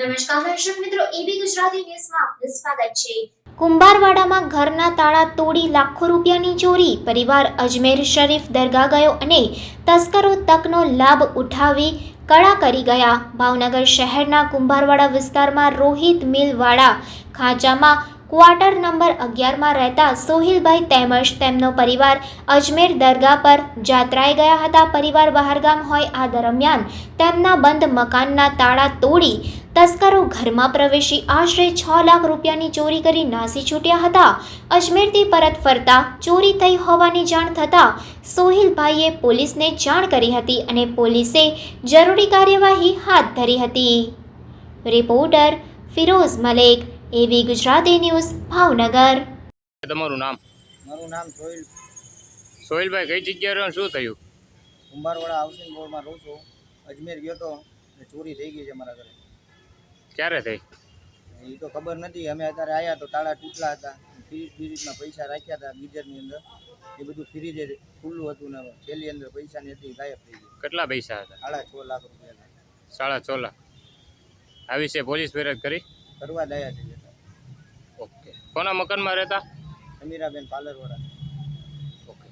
નમસ્કાર દર્શક મિત્રો, એબી ગુજરાતી ન્યૂઝમાં આપનું સ્વાગત છે। કુંભારવાડામાં ઘરના તાળા તોડી લાખો રૂપિયાની ચોરી। પરિવાર અજમેર શરીફ દરગાહ ગયો અને તસ્કરો તકનો લાભ ઉઠાવી કળા કરી ગયા। ભાવનગર શહેરના કુંભારવાડા વિસ્તારમાં રોહિત મિલવાડા ખાંચામાં ક્વાર્ટર નંબર 11 માં રહેતા સોહિલભાઈ તેમજ તેમનો પરિવાર અજમેર દરગાહ પર જાત્રાએ ગયા હતા। પરિવાર બહારગામ હોય આ દરમિયાન તેમના બંધ મકાનના તાળા તોડી તસ્કરો ઘરમાં પ્રવેશી આશરે 6 લાખ રૂપિયાની ચોરી કરી નાસી છૂટ્યા હતા। અજમેરથી પરત ફરતા ચોરી થઈ હોવાની જાણ થતાં સોહિલભાઈએ પોલીસને જાણ કરી હતી અને પોલીસે જરૂરી કાર્યવાહી હાથ ધરી હતી। રિપોર્ટર ફિરોઝ મલેક, એબી ગુજરાતી ન્યૂઝ, ભાવનગર। તમારું નામ? મારું નામ સોહિલભાઈ, કઈ જગ્યાએ રહો, શું થયું? કુંભારવાડા હાઉસિંગ બોર્ડમાં રહું છું। અજમેર ગયો તો ચોરી થઈ ગઈ છે મારા ઘરે। ક્યારે થઈ? એ તો ખબર નથી। અમે અત્યારે આવ્યા તો તાળા તૂટલા હતા, ફ્રીજમાં પૈસા રાખ્યા હતા ગીઝરની અંદર, એ બધું ફ્રીજ ખુલ્લું હતું ને થેલી અંદર પૈસાની હતી, ગાયબ થઈ ગઈ। કેટલા પૈસા હતા? 6.5 લાખ રૂપિયા। 6.5 લાખ। આ વિશે પોલીસ ફરિયાદ કરી? કરવા દયા છે। ઓકે, કોના મકાનમાં રહેતા? સમીરાબેન પાર્લરવાળા। ઓકે।